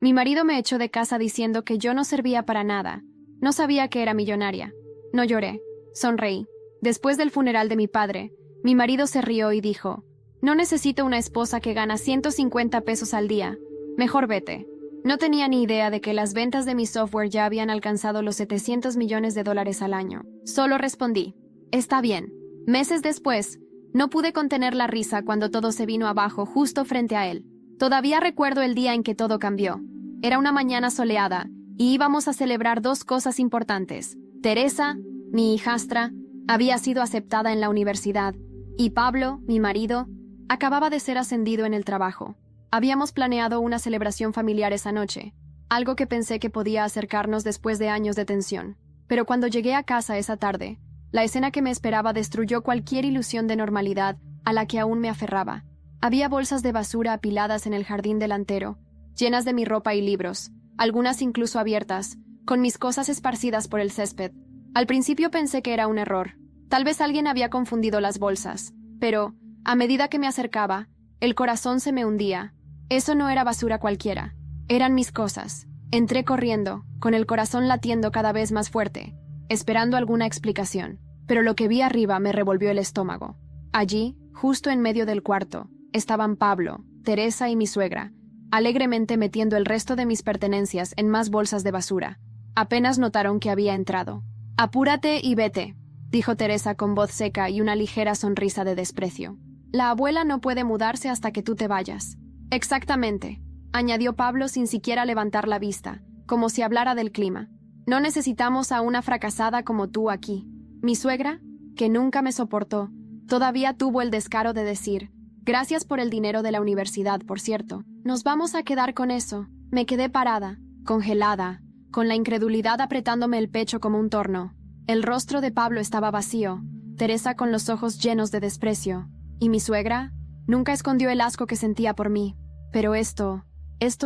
Mi marido me echó de casa diciendo que yo no servía para nada. No sabía que era millonaria. No lloré. Sonreí. Después del funeral de mi padre, mi marido se rió y dijo: «No necesito una esposa que gana 150 pesos al día. Mejor vete». No tenía ni idea de que las ventas de mi software ya habían alcanzado los 700 millones de dólares al año. Solo respondí: «Está bien». Meses después, no pude contener la risa cuando todo se vino abajo justo frente a él. Todavía recuerdo el día en que todo cambió. Era una mañana soleada y íbamos a celebrar dos cosas importantes. Teresa, mi hijastra, había sido aceptada en la universidad y Pablo, mi marido, acababa de ser ascendido en el trabajo. Habíamos planeado una celebración familiar esa noche, algo que pensé que podía acercarnos después de años de tensión. Pero cuando llegué a casa esa tarde, la escena que me esperaba destruyó cualquier ilusión de normalidad a la que aún me aferraba. Había bolsas de basura apiladas en el jardín delantero, llenas de mi ropa y libros, algunas incluso abiertas, con mis cosas esparcidas por el césped. Al principio pensé que era un error. Tal vez alguien había confundido las bolsas, pero, a medida que me acercaba, el corazón se me hundía. Eso no era basura cualquiera. Eran mis cosas. Entré corriendo, con el corazón latiendo cada vez más fuerte, esperando alguna explicación. Pero lo que vi arriba me revolvió el estómago. Allí, justo en medio del cuarto, estaban Pablo, Teresa y mi suegra, alegremente metiendo el resto de mis pertenencias en más bolsas de basura. Apenas notaron que había entrado. «Apúrate y vete», dijo Teresa con voz seca y una ligera sonrisa de desprecio. «La abuela no puede mudarse hasta que tú te vayas». «Exactamente», añadió Pablo sin siquiera levantar la vista, como si hablara del clima. «No necesitamos a una fracasada como tú aquí». Mi suegra, que nunca me soportó, todavía tuvo el descaro de decir: «Gracias por el dinero de la universidad, por cierto. Nos vamos a quedar con eso». Me quedé parada, congelada, con la incredulidad apretándome el pecho como un torno. El rostro de Pablo estaba vacío, Teresa con los ojos llenos de desprecio, y mi suegra nunca escondió el asco que sentía por mí. Pero esto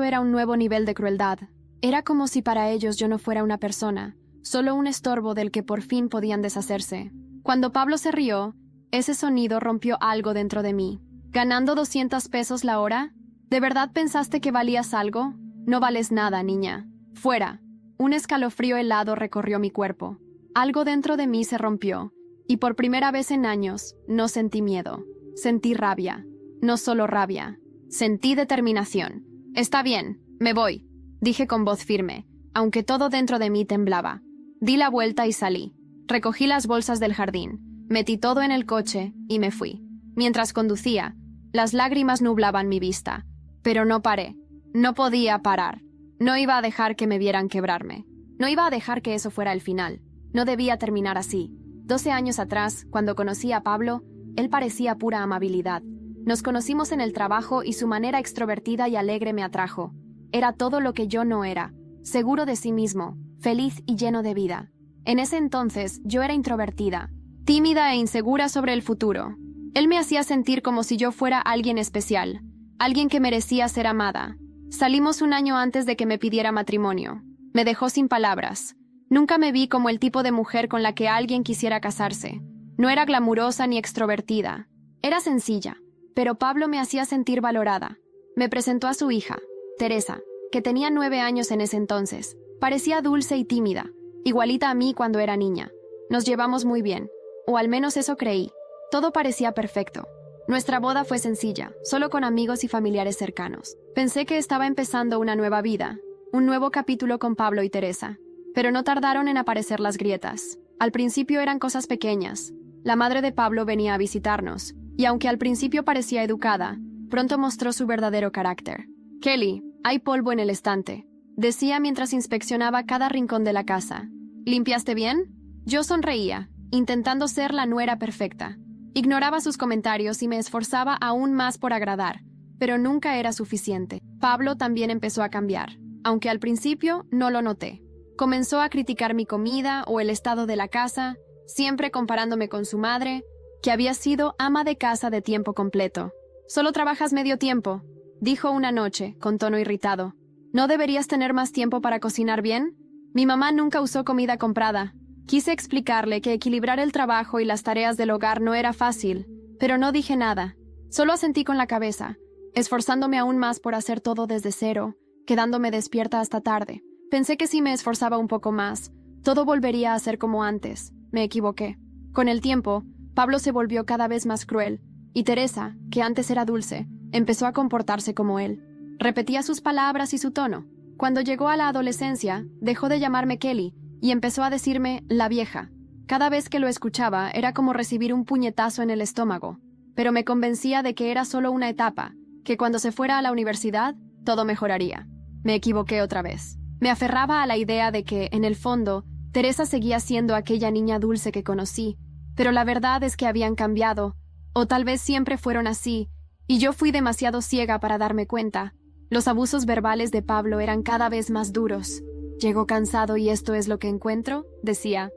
era un nuevo nivel de crueldad. Era como si para ellos yo no fuera una persona, solo un estorbo del que por fin podían deshacerse. Cuando Pablo se rió, ese sonido rompió algo dentro de mí. ¿Ganando 200 pesos la hora? ¿De verdad pensaste que valías algo? No vales nada, niña. Fuera. Un escalofrío helado recorrió mi cuerpo. Algo dentro de mí se rompió, y por primera vez en años no sentí miedo. Sentí rabia. No solo rabia. Sentí determinación. «Está bien, me voy», dije con voz firme, aunque todo dentro de mí temblaba. Di la vuelta y salí. Recogí las bolsas del jardín, metí todo en el coche y me fui. Mientras conducía, las lágrimas nublaban mi vista. Pero no paré. No podía parar. No iba a dejar que me vieran quebrarme. No iba a dejar que eso fuera el final. No debía terminar así. 12 años atrás, cuando conocí a Pablo, él parecía pura amabilidad. Nos conocimos en el trabajo y su manera extrovertida y alegre me atrajo. Era todo lo que yo no era, seguro de sí mismo, feliz y lleno de vida. En ese entonces yo era introvertida, tímida e insegura sobre el futuro. Él me hacía sentir como si yo fuera alguien especial, alguien que merecía ser amada. Salimos un año antes de que me pidiera matrimonio. Me dejó sin palabras. Nunca me vi como el tipo de mujer con la que alguien quisiera casarse. No era glamurosa ni extrovertida. Era sencilla. Pero Pablo me hacía sentir valorada. Me presentó a su hija, Teresa, que tenía 9 años en ese entonces. Parecía dulce y tímida, igualita a mí cuando era niña. Nos llevamos muy bien, o al menos eso creí. Todo parecía perfecto. Nuestra boda fue sencilla, solo con amigos y familiares cercanos. Pensé que estaba empezando una nueva vida, un nuevo capítulo con Pablo y Teresa. Pero no tardaron en aparecer las grietas. Al principio eran cosas pequeñas. La madre de Pablo venía a visitarnos, y aunque al principio parecía educada, pronto mostró su verdadero carácter. «Kelly, hay polvo en el estante», decía mientras inspeccionaba cada rincón de la casa. «¿Limpiaste bien?» Yo sonreía, intentando ser la nuera perfecta. Ignoraba sus comentarios y me esforzaba aún más por agradar, pero nunca era suficiente. Pablo también empezó a cambiar, aunque al principio no lo noté. Comenzó a criticar mi comida o el estado de la casa, siempre comparándome con su madre, que había sido ama de casa de tiempo completo. «Solo trabajas medio tiempo», dijo una noche, con tono irritado. «¿No deberías tener más tiempo para cocinar bien? Mi mamá nunca usó comida comprada». Quise explicarle que equilibrar el trabajo y las tareas del hogar no era fácil, pero no dije nada. Solo asentí con la cabeza, esforzándome aún más por hacer todo desde cero, quedándome despierta hasta tarde. Pensé que si me esforzaba un poco más, todo volvería a ser como antes. Me equivoqué. Con el tiempo, Pablo se volvió cada vez más cruel, y Teresa, que antes era dulce, empezó a comportarse como él. Repetía sus palabras y su tono. Cuando llegó a la adolescencia, dejó de llamarme Kelly y empezó a decirme la vieja. Cada vez que lo escuchaba era como recibir un puñetazo en el estómago, pero me convencía de que era solo una etapa, que cuando se fuera a la universidad, todo mejoraría. Me equivoqué otra vez. Me aferraba a la idea de que, en el fondo, Teresa seguía siendo aquella niña dulce que conocí, pero la verdad es que habían cambiado, o tal vez siempre fueron así, y yo fui demasiado ciega para darme cuenta. Los abusos verbales de Pablo eran cada vez más duros. «Llego cansado y esto es lo que encuentro», decía,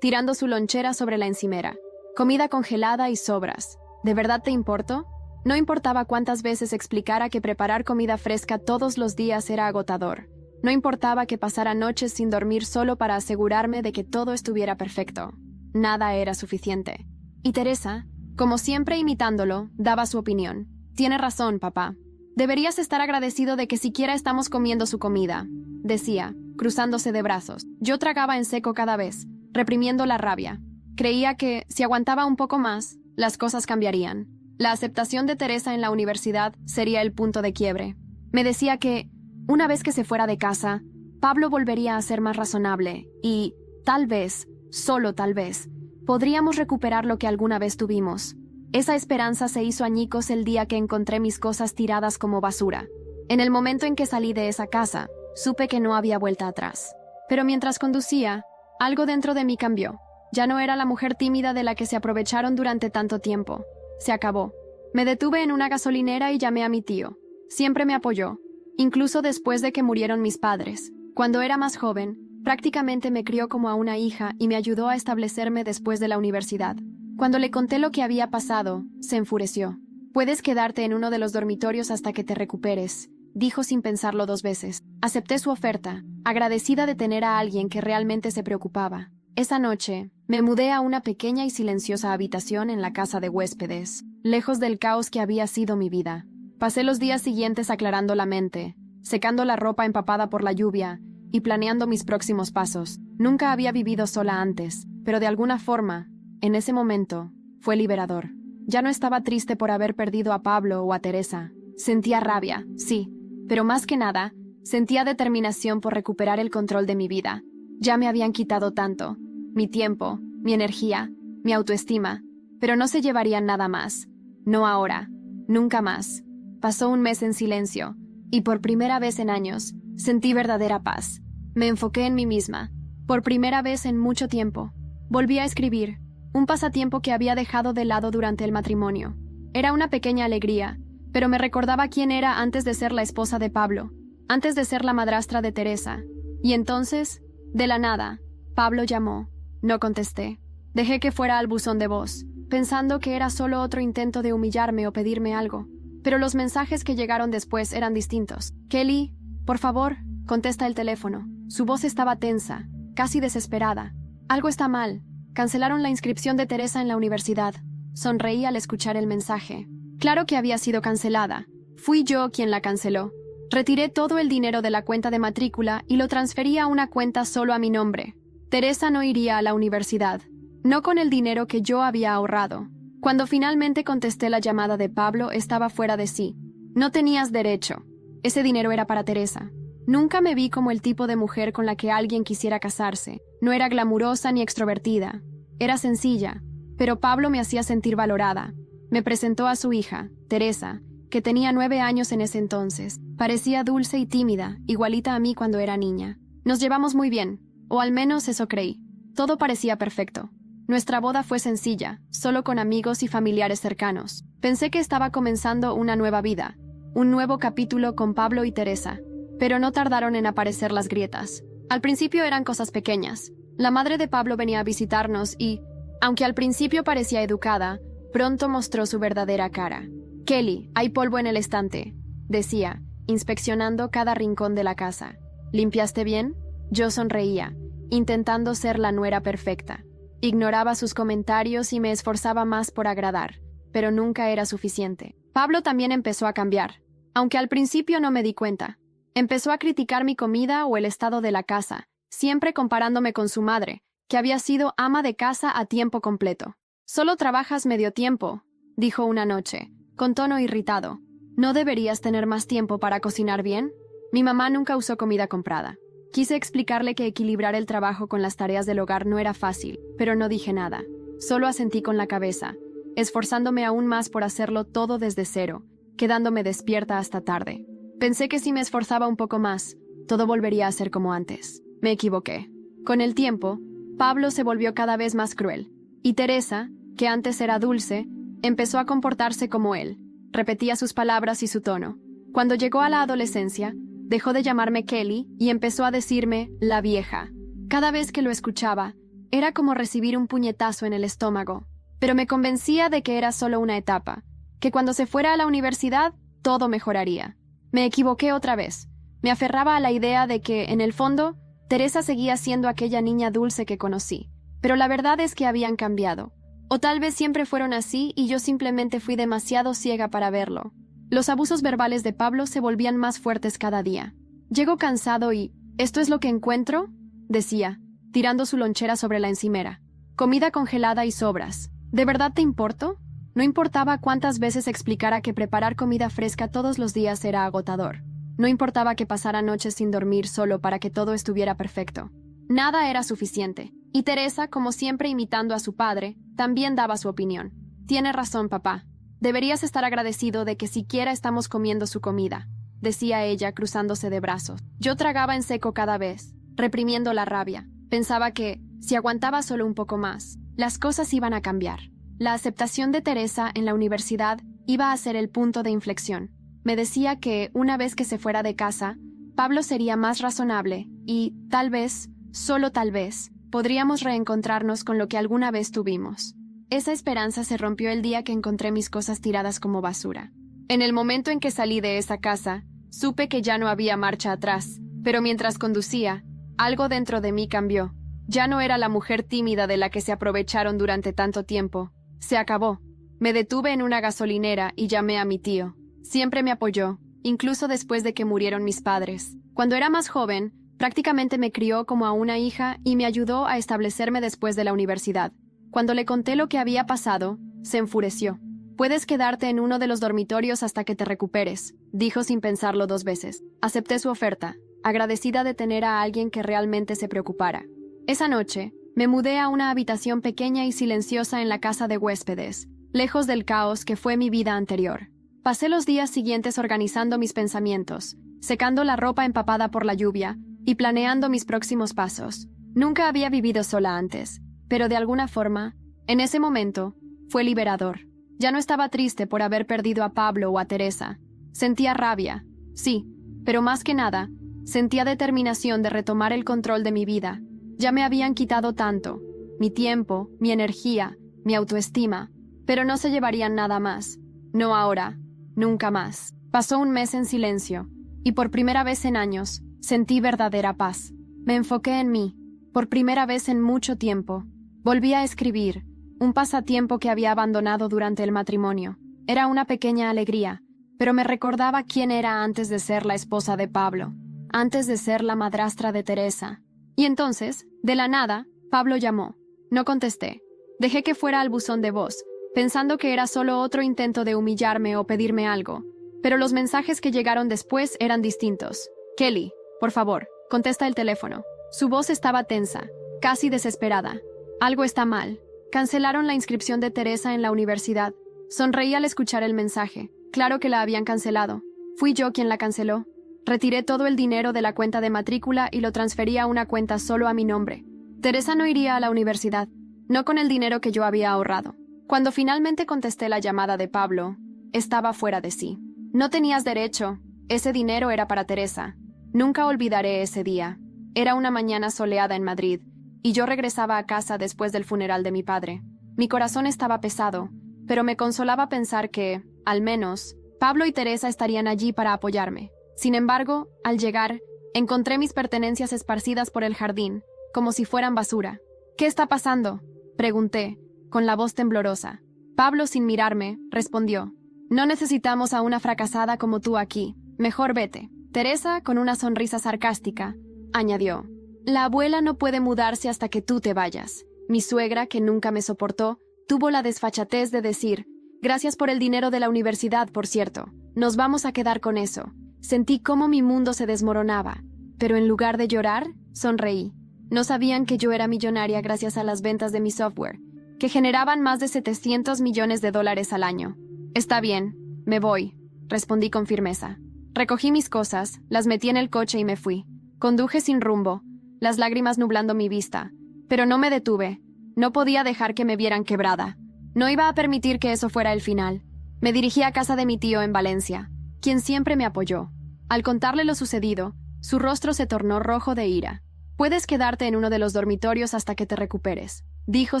tirando su lonchera sobre la encimera. «Comida congelada y sobras. ¿De verdad te importo?» No importaba cuántas veces explicara que preparar comida fresca todos los días era agotador. No importaba que pasara noches sin dormir solo para asegurarme de que todo estuviera perfecto. Nada era suficiente. Y Teresa, como siempre imitándolo, daba su opinión. «Tiene razón, papá. Deberías estar agradecido de que siquiera estamos comiendo su comida», decía, cruzándose de brazos. Yo tragaba en seco cada vez, reprimiendo la rabia. Creía que, si aguantaba un poco más, las cosas cambiarían. La aceptación de Teresa en la universidad sería el punto de quiebre. Me decía que, una vez que se fuera de casa, Pablo volvería a ser más razonable y, tal vez, solo tal vez, podríamos recuperar lo que alguna vez tuvimos. Esa esperanza se hizo añicos el día que encontré mis cosas tiradas como basura. En el momento en que salí de esa casa, supe que no había vuelta atrás. Pero mientras conducía, algo dentro de mí cambió. Ya no era la mujer tímida de la que se aprovecharon durante tanto tiempo. Se acabó. Me detuve en una gasolinera y llamé a mi tío. Siempre me apoyó, incluso después de que murieron mis padres. Cuando era más joven, prácticamente me crió como a una hija y me ayudó a establecerme después de la universidad. Cuando le conté lo que había pasado, se enfureció. «Puedes quedarte en uno de los dormitorios hasta que te recuperes», dijo sin pensarlo 2 veces. Acepté su oferta, agradecida de tener a alguien que realmente se preocupaba. Esa noche, me mudé a una pequeña y silenciosa habitación en la casa de huéspedes, lejos del caos que había sido mi vida. Pasé los días siguientes aclarando la mente, secando la ropa empapada por la lluvia y planeando mis próximos pasos. Nunca había vivido sola antes, pero de alguna forma, en ese momento, fue liberador. Ya no estaba triste por haber perdido a Pablo o a Teresa. Sentía rabia, sí, pero más que nada, sentía determinación por recuperar el control de mi vida. Ya me habían quitado tanto, mi tiempo, mi energía, mi autoestima, pero no se llevarían nada más. No ahora, nunca más. Pasó un mes en silencio, y por primera vez en años, sentí verdadera paz. Me enfoqué en mí misma, por primera vez en mucho tiempo. Volví a escribir, un pasatiempo que había dejado de lado durante el matrimonio. Era una pequeña alegría, pero me recordaba quién era antes de ser la esposa de Pablo, antes de ser la madrastra de Teresa. Y entonces, de la nada, Pablo llamó. No contesté. Dejé que fuera al buzón de voz, pensando que era solo otro intento de humillarme o pedirme algo. Pero los mensajes que llegaron después eran distintos. «Kelly, por favor, contesta el teléfono». Su voz estaba tensa, casi desesperada. «Algo está mal. Cancelaron la inscripción de Teresa en la universidad». Sonreí al escuchar el mensaje. Claro que había sido cancelada. Fui yo quien la canceló. Retiré todo el dinero de la cuenta de matrícula y lo transferí a una cuenta solo a mi nombre. Teresa no iría a la universidad, no con el dinero que yo había ahorrado. Cuando finalmente contesté la llamada de Pablo, estaba fuera de sí. «No tenías derecho. Ese dinero era para Teresa». Nunca me vi como el tipo de mujer con la que alguien quisiera casarse. No era glamurosa ni extrovertida. Era sencilla, pero Pablo me hacía sentir valorada. Me presentó a su hija, Teresa, que tenía 9 años en ese entonces. Parecía dulce y tímida, igualita a mí cuando era niña. Nos llevamos muy bien, o al menos eso creí. Todo parecía perfecto. Nuestra boda fue sencilla, solo con amigos y familiares cercanos. Pensé que estaba comenzando una nueva vida, un nuevo capítulo con Pablo y Teresa. Pero no tardaron en aparecer las grietas. Al principio eran cosas pequeñas. La madre de Pablo venía a visitarnos y, aunque al principio parecía educada, pronto mostró su verdadera cara. «Kelly, hay polvo en el estante», decía, inspeccionando cada rincón de la casa. «¿Limpiaste bien?» Yo sonreía, intentando ser la nuera perfecta. Ignoraba sus comentarios y me esforzaba más por agradar, pero nunca era suficiente. Pablo también empezó a cambiar, aunque al principio no me di cuenta. Empezó a criticar mi comida o el estado de la casa, siempre comparándome con su madre, que había sido ama de casa a tiempo completo. «Solo trabajas medio tiempo», dijo una noche, con tono irritado. «¿No deberías tener más tiempo para cocinar bien?» Mi mamá nunca usó comida comprada. Quise explicarle que equilibrar el trabajo con las tareas del hogar no era fácil, pero no dije nada. Solo asentí con la cabeza, esforzándome aún más por hacerlo todo desde cero, quedándome despierta hasta tarde. Pensé que si me esforzaba un poco más, todo volvería a ser como antes. Me equivoqué. Con el tiempo, Pablo se volvió cada vez más cruel, y Teresa, que antes era dulce, empezó a comportarse como él. Repetía sus palabras y su tono. Cuando llegó a la adolescencia, dejó de llamarme Kelly y empezó a decirme la vieja. Cada vez que lo escuchaba, era como recibir un puñetazo en el estómago, pero me convencía de que era solo una etapa, que cuando se fuera a la universidad, todo mejoraría. Me equivoqué otra vez. Me aferraba a la idea de que, en el fondo, Teresa seguía siendo aquella niña dulce que conocí, pero la verdad es que habían cambiado. O tal vez siempre fueron así y yo simplemente fui demasiado ciega para verlo. Los abusos verbales de Pablo se volvían más fuertes cada día. Llego cansado y «¿Esto es lo que encuentro?», decía, tirando su lonchera sobre la encimera. Comida congelada y sobras. ¿De verdad te importo? No importaba cuántas veces explicara que preparar comida fresca todos los días era agotador. No importaba que pasara noches sin dormir solo para que todo estuviera perfecto. Nada era suficiente. Y Teresa, como siempre imitando a su padre, también daba su opinión. «Tiene razón, papá. Deberías estar agradecido de que siquiera estamos comiendo su comida», decía ella cruzándose de brazos. Yo tragaba en seco cada vez, reprimiendo la rabia. Pensaba que, si aguantaba solo un poco más, las cosas iban a cambiar. La aceptación de Teresa en la universidad iba a ser el punto de inflexión. Me decía que, una vez que se fuera de casa, Pablo sería más razonable y, tal vez, solo tal vez, podríamos reencontrarnos con lo que alguna vez tuvimos. Esa esperanza se rompió el día que encontré mis cosas tiradas como basura. En el momento en que salí de esa casa, supe que ya no había marcha atrás, pero mientras conducía, algo dentro de mí cambió. Ya no era la mujer tímida de la que se aprovecharon durante tanto tiempo. Se acabó. Me detuve en una gasolinera y llamé a mi tío. Siempre me apoyó, incluso después de que murieron mis padres. Cuando era más joven, prácticamente me crió como a una hija y me ayudó a establecerme después de la universidad. Cuando le conté lo que había pasado, se enfureció. «Puedes quedarte en uno de los dormitorios hasta que te recuperes», dijo sin pensarlo 2 veces. Acepté su oferta, agradecida de tener a alguien que realmente se preocupara. Esa noche, me mudé a una habitación pequeña y silenciosa en la casa de huéspedes, lejos del caos que fue mi vida anterior. Pasé los días siguientes organizando mis pensamientos, secando la ropa empapada por la lluvia y planeando mis próximos pasos. Nunca había vivido sola antes, pero de alguna forma, en ese momento, fue liberador. Ya no estaba triste por haber perdido a Pablo o a Teresa. Sentía rabia, sí, pero más que nada, sentía determinación de retomar el control de mi vida. Ya me habían quitado tanto, mi tiempo, mi energía, mi autoestima, pero no se llevarían nada más. No ahora, nunca más. Pasó un mes en silencio, y por primera vez en años, sentí verdadera paz. Me enfoqué en mí, por primera vez en mucho tiempo. Volví a escribir, un pasatiempo que había abandonado durante el matrimonio. Era una pequeña alegría, pero me recordaba quién era antes de ser la esposa de Pablo, antes de ser la madrastra de Teresa. Y entonces, de la nada, Pablo llamó. No contesté. Dejé que fuera al buzón de voz, pensando que era solo otro intento de humillarme o pedirme algo. Pero los mensajes que llegaron después eran distintos. «Kelly, por favor, contesta el teléfono». Su voz estaba tensa, casi desesperada. «Algo está mal. Cancelaron la inscripción de Teresa en la universidad». Sonreí al escuchar el mensaje. Claro que la habían cancelado. Fui yo quien la canceló. Retiré todo el dinero de la cuenta de matrícula y lo transferí a una cuenta solo a mi nombre. Teresa no iría a la universidad, no con el dinero que yo había ahorrado. Cuando finalmente contesté la llamada de Pablo, estaba fuera de sí. «No tenías derecho. Ese dinero era para Teresa». Nunca olvidaré ese día. Era una mañana soleada en Madrid, y yo regresaba a casa después del funeral de mi padre. Mi corazón estaba pesado, pero me consolaba pensar que, al menos, Pablo y Teresa estarían allí para apoyarme. Sin embargo, al llegar, encontré mis pertenencias esparcidas por el jardín, como si fueran basura. «¿Qué está pasando?», pregunté, con la voz temblorosa. Pablo, sin mirarme, respondió: «No necesitamos a una fracasada como tú aquí. Mejor vete». Teresa, con una sonrisa sarcástica, añadió: «La abuela no puede mudarse hasta que tú te vayas. Mi suegra, que nunca me soportó, tuvo la desfachatez de decir: gracias por el dinero de la universidad, por cierto. Nos vamos a quedar con eso». Sentí cómo mi mundo se desmoronaba, pero en lugar de llorar, sonreí. No sabían que yo era millonaria gracias a las ventas de mi software, que generaban más de $700 millones al año. «Está bien, me voy», respondí con firmeza. Recogí mis cosas, las metí en el coche y me fui. Conduje sin rumbo, las lágrimas nublando mi vista. Pero no me detuve. No podía dejar que me vieran quebrada. No iba a permitir que eso fuera el final. Me dirigí a casa de mi tío en Valencia, quien siempre me apoyó. Al contarle lo sucedido, su rostro se tornó rojo de ira. «Puedes quedarte en uno de los dormitorios hasta que te recuperes», dijo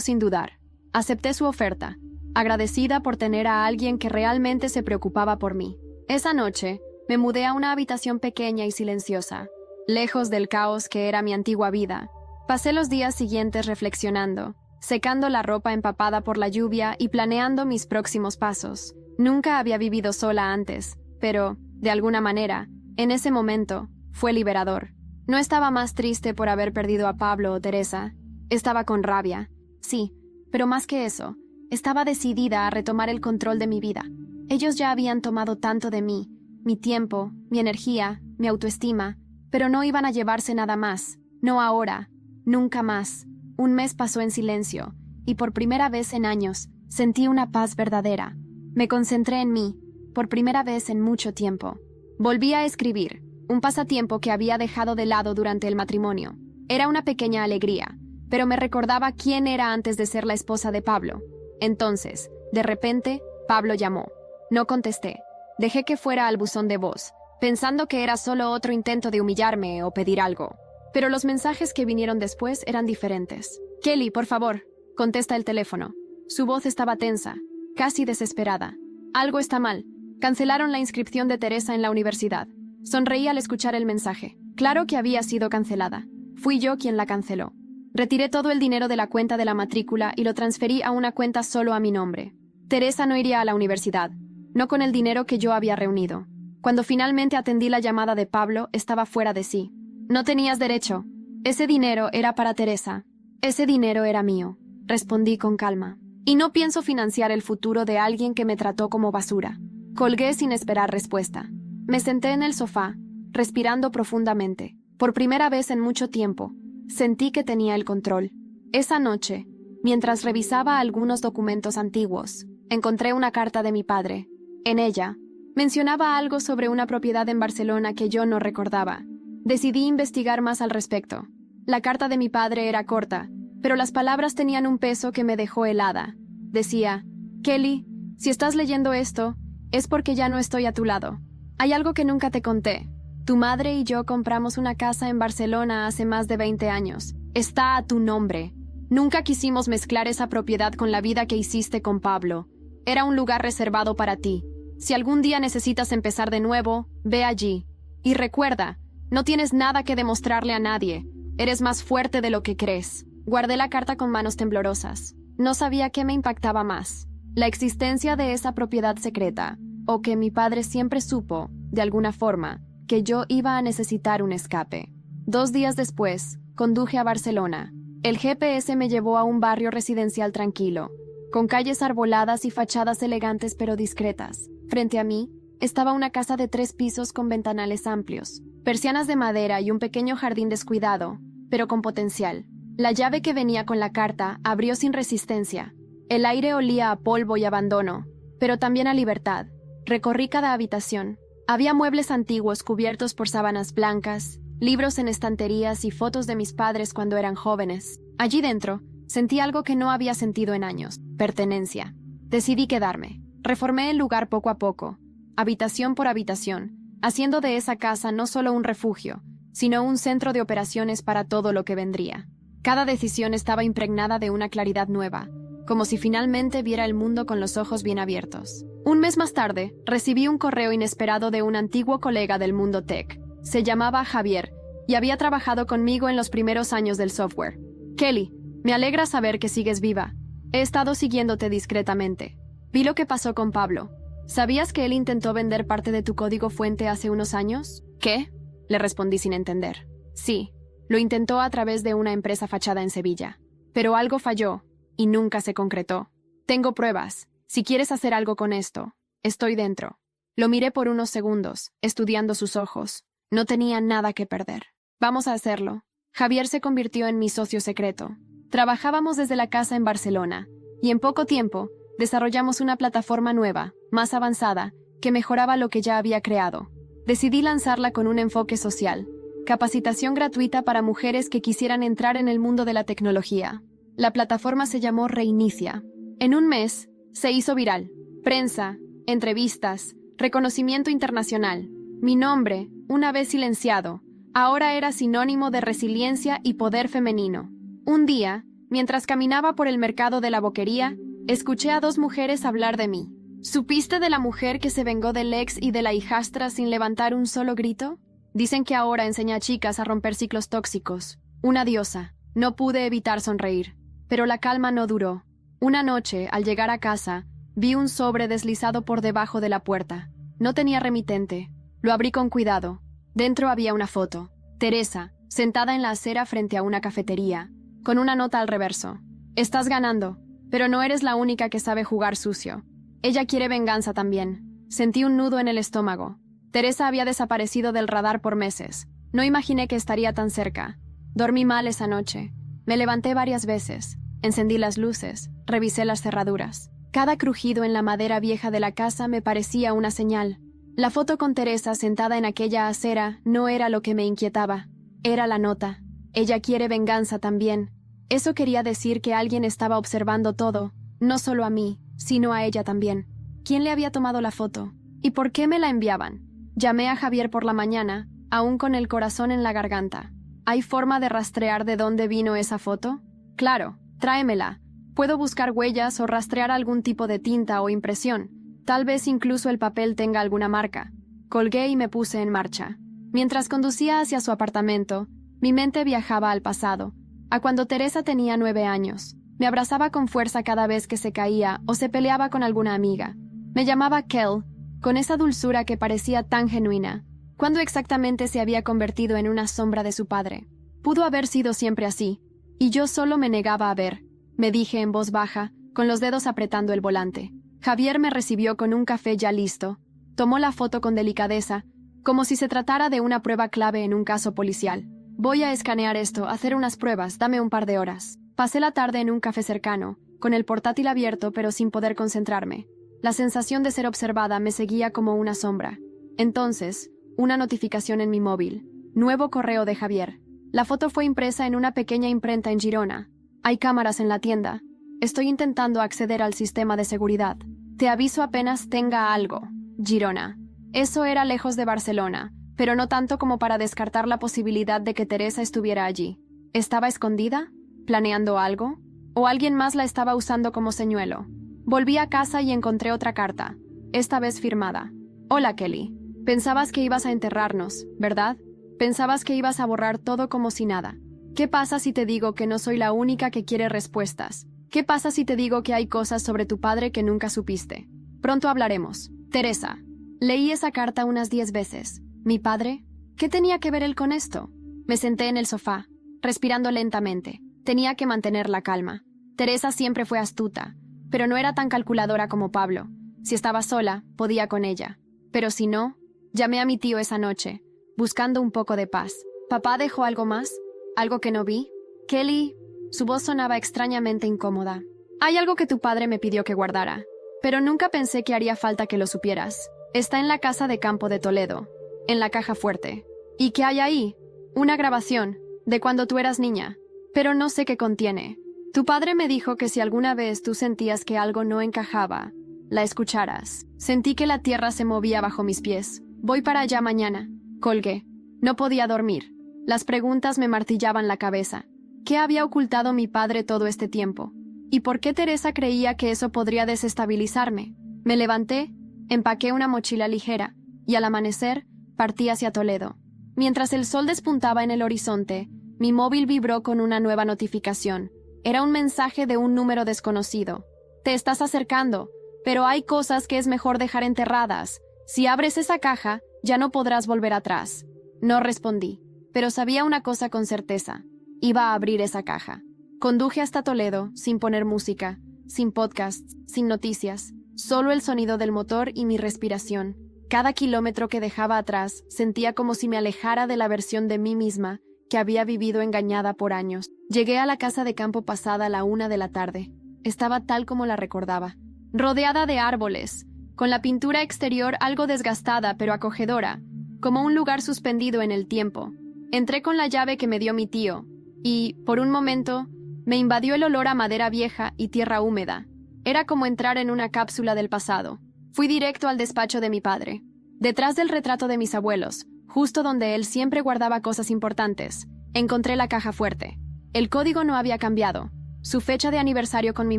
sin dudar. Acepté su oferta, agradecida por tener a alguien que realmente se preocupaba por mí. Esa noche, me mudé a una habitación pequeña y silenciosa, lejos del caos que era mi antigua vida. Pasé los días siguientes reflexionando, secando la ropa empapada por la lluvia y planeando mis próximos pasos. Nunca había vivido sola antes, pero, de alguna manera, en ese momento, fue liberador. No estaba más triste por haber perdido a Pablo o Teresa. Estaba con rabia, sí, pero más que eso, estaba decidida a retomar el control de mi vida. Ellos ya habían tomado tanto de mí, mi tiempo, mi energía, mi autoestima, pero no iban a llevarse nada más. No ahora, nunca más. Un mes pasó en silencio, y por primera vez en años, sentí una paz verdadera. Me concentré en mí, por primera vez en mucho tiempo. Volví a escribir, un pasatiempo que había dejado de lado durante el matrimonio. Era una pequeña alegría, pero me recordaba quién era antes de ser la esposa de Pablo. Entonces, de repente, Pablo llamó. No contesté. Dejé que fuera al buzón de voz, pensando que era solo otro intento de humillarme o pedir algo. Pero los mensajes que vinieron después eran diferentes. «Kelly, por favor», contesta el teléfono. Su voz estaba tensa, casi desesperada. «Algo está mal. Cancelaron la inscripción de Teresa en la universidad». Sonreí al escuchar el mensaje. Claro que había sido cancelada. Fui yo quien la canceló. Retiré todo el dinero de la cuenta de la matrícula y lo transferí a una cuenta solo a mi nombre. Teresa no iría a la universidad, no con el dinero que yo había reunido. Cuando finalmente atendí la llamada de Pablo, estaba fuera de sí. «No tenías derecho. Ese dinero era para Teresa. Ese dinero era mío», respondí con calma. «Y no pienso financiar el futuro de alguien que me trató como basura». Colgué sin esperar respuesta. Me senté en el sofá, respirando profundamente. Por primera vez en mucho tiempo, sentí que tenía el control. Esa noche, mientras revisaba algunos documentos antiguos, encontré una carta de mi padre. En ella, mencionaba algo sobre una propiedad en Barcelona que yo no recordaba. Decidí investigar más al respecto. La carta de mi padre era corta, pero las palabras tenían un peso que me dejó helada. Decía: «Kelly, si estás leyendo esto, es porque ya no estoy a tu lado. Hay algo que nunca te conté. Tu madre y yo compramos una casa en Barcelona hace más de 20 años. Está a tu nombre. Nunca quisimos mezclar esa propiedad con la vida que hiciste con Pablo. Era un lugar reservado para ti. Si algún día necesitas empezar de nuevo, ve allí. Y recuerda, no tienes nada que demostrarle a nadie. Eres más fuerte de lo que crees». Guardé la carta con manos temblorosas. No sabía qué me impactaba más: la existencia de esa propiedad secreta, o que mi padre siempre supo, de alguna forma, que yo iba a necesitar un escape. 2 días después, conduje a Barcelona. El GPS me llevó a un barrio residencial tranquilo, con calles arboladas y fachadas elegantes pero discretas. Frente a mí, estaba una casa de 3 pisos con ventanales amplios, persianas de madera y un pequeño jardín descuidado, pero con potencial. La llave que venía con la carta abrió sin resistencia. El aire olía a polvo y abandono, pero también a libertad. Recorrí cada habitación. Había muebles antiguos cubiertos por sábanas blancas, libros en estanterías y fotos de mis padres cuando eran jóvenes. Allí dentro, sentí algo que no había sentido en años: pertenencia. Decidí quedarme. Reformé el lugar poco a poco, habitación por habitación, haciendo de esa casa no solo un refugio, sino un centro de operaciones para todo lo que vendría. Cada decisión estaba impregnada de una claridad nueva, como si finalmente viera el mundo con los ojos bien abiertos. Un mes más tarde, recibí un correo inesperado de un antiguo colega del mundo tech. Se llamaba Javier, y había trabajado conmigo en los primeros años del software. «Kelly, me alegra saber que sigues viva. He estado siguiéndote discretamente. Vi lo que pasó con Pablo. ¿Sabías que él intentó vender parte de tu código fuente hace unos años? ¿Qué? Le respondí sin entender. Sí, lo intentó a través de una empresa fachada en Sevilla. Pero algo falló, y nunca se concretó. Tengo pruebas. Si quieres hacer algo con esto, estoy dentro. Lo miré por unos segundos, estudiando sus ojos. No tenía nada que perder. Vamos a hacerlo. Javier se convirtió en mi socio secreto. Trabajábamos desde la casa en Barcelona, y en poco tiempo desarrollamos una plataforma nueva, más avanzada, que mejoraba lo que ya había creado. Decidí lanzarla con un enfoque social. Capacitación gratuita para mujeres que quisieran entrar en el mundo de la tecnología. La plataforma se llamó Reinicia. En un mes, se hizo viral. Prensa, entrevistas, reconocimiento internacional. Mi nombre, una vez silenciado, ahora era sinónimo de resiliencia y poder femenino. Un día, mientras caminaba por el mercado de la Boquería, escuché a dos mujeres hablar de mí. ¿Supiste de la mujer que se vengó del ex y de la hijastra sin levantar un solo grito? Dicen que ahora enseña a chicas a romper ciclos tóxicos. Una diosa. No pude evitar sonreír. Pero la calma no duró. Una noche, al llegar a casa, vi un sobre deslizado por debajo de la puerta. No tenía remitente. Lo abrí con cuidado. Dentro había una foto. Teresa, sentada en la acera frente a una cafetería, con una nota al reverso. Estás ganando, pero no eres la única que sabe jugar sucio. Ella quiere venganza también. Sentí un nudo en el estómago. Teresa había desaparecido del radar por meses. No imaginé que estaría tan cerca. Dormí mal esa noche. Me levanté varias veces. Encendí las luces. Revisé las cerraduras. Cada crujido en la madera vieja de la casa me parecía una señal. La foto con Teresa sentada en aquella acera no era lo que me inquietaba. Era la nota. Ella quiere venganza también. Eso quería decir que alguien estaba observando todo, no solo a mí, sino a ella también. ¿Quién le había tomado la foto? ¿Y por qué me la enviaban? Llamé a Javier por la mañana, aún con el corazón en la garganta. ¿Hay forma de rastrear de dónde vino esa foto? Claro, tráemela. Puedo buscar huellas o rastrear algún tipo de tinta o impresión. Tal vez incluso el papel tenga alguna marca. Colgué y me puse en marcha. Mientras conducía hacia su apartamento, mi mente viajaba al pasado, a cuando Teresa tenía 9 años. Me abrazaba con fuerza cada vez que se caía o se peleaba con alguna amiga. Me llamaba Kel, con esa dulzura que parecía tan genuina. ¿Cuándo exactamente se había convertido en una sombra de su padre? Pudo haber sido siempre así, y yo solo me negaba a ver. Me dije en voz baja, con los dedos apretando el volante. Javier me recibió con un café ya listo. Tomó la foto con delicadeza, como si se tratara de una prueba clave en un caso policial. Voy a escanear esto, hacer unas pruebas, dame un par de horas. Pasé la tarde en un café cercano, con el portátil abierto pero sin poder concentrarme. La sensación de ser observada me seguía como una sombra. Entonces, una notificación en mi móvil. Nuevo correo de Javier. La foto fue impresa en una pequeña imprenta en Girona. Hay cámaras en la tienda. Estoy intentando acceder al sistema de seguridad. Te aviso apenas tenga algo. Girona. Eso era lejos de Barcelona, pero no tanto como para descartar la posibilidad de que Teresa estuviera allí. ¿Estaba escondida? ¿Planeando algo? ¿O alguien más la estaba usando como señuelo? Volví a casa y encontré otra carta, esta vez firmada. Hola, Kelly. Pensabas que ibas a enterrarnos, ¿verdad? Pensabas que ibas a borrar todo como si nada. ¿Qué pasa si te digo que no soy la única que quiere respuestas? ¿Qué pasa si te digo que hay cosas sobre tu padre que nunca supiste? Pronto hablaremos. Teresa. Leí esa carta unas 10 veces. ¿Mi padre? ¿Qué tenía que ver él con esto? Me senté en el sofá, respirando lentamente. Tenía que mantener la calma. Teresa siempre fue astuta, pero no era tan calculadora como Pablo. Si estaba sola, podía con ella. Pero si no, llamé a mi tío esa noche, buscando un poco de paz. ¿Papá dejó algo más? ¿Algo que no vi? Kelly... Su voz sonaba extrañamente incómoda. Hay algo que tu padre me pidió que guardara, pero nunca pensé que haría falta que lo supieras. Está en la casa de campo de Toledo, en la caja fuerte. ¿Y qué hay ahí? Una grabación, de cuando tú eras niña, pero no sé qué contiene. Tu padre me dijo que si alguna vez tú sentías que algo no encajaba, la escucharas. Sentí que la tierra se movía bajo mis pies. Voy para allá mañana. Colgué. No podía dormir. Las preguntas me martillaban la cabeza. ¿Qué había ocultado mi padre todo este tiempo? ¿Y por qué Teresa creía que eso podría desestabilizarme? Me levanté, empaqué una mochila ligera, y al amanecer, partí hacia Toledo. Mientras el sol despuntaba en el horizonte, mi móvil vibró con una nueva notificación. Era un mensaje de un número desconocido. «Te estás acercando. Pero hay cosas que es mejor dejar enterradas. Si abres esa caja, ya no podrás volver atrás. No respondí, pero sabía una cosa con certeza. Iba a abrir esa caja. Conduje hasta Toledo, sin poner música, sin podcasts, sin noticias, solo el sonido del motor y mi respiración. Cada kilómetro que dejaba atrás sentía como si me alejara de la versión de mí misma que había vivido engañada por años. Llegué a la casa de campo pasada la 1 de la tarde. Estaba tal como la recordaba, rodeada de árboles, con la pintura exterior algo desgastada pero acogedora, como un lugar suspendido en el tiempo. Entré con la llave que me dio mi tío, y, por un momento, me invadió el olor a madera vieja y tierra húmeda. Era como entrar en una cápsula del pasado. Fui directo al despacho de mi padre. Detrás del retrato de mis abuelos, justo donde él siempre guardaba cosas importantes, encontré la caja fuerte. El código no había cambiado. Su fecha de aniversario con mi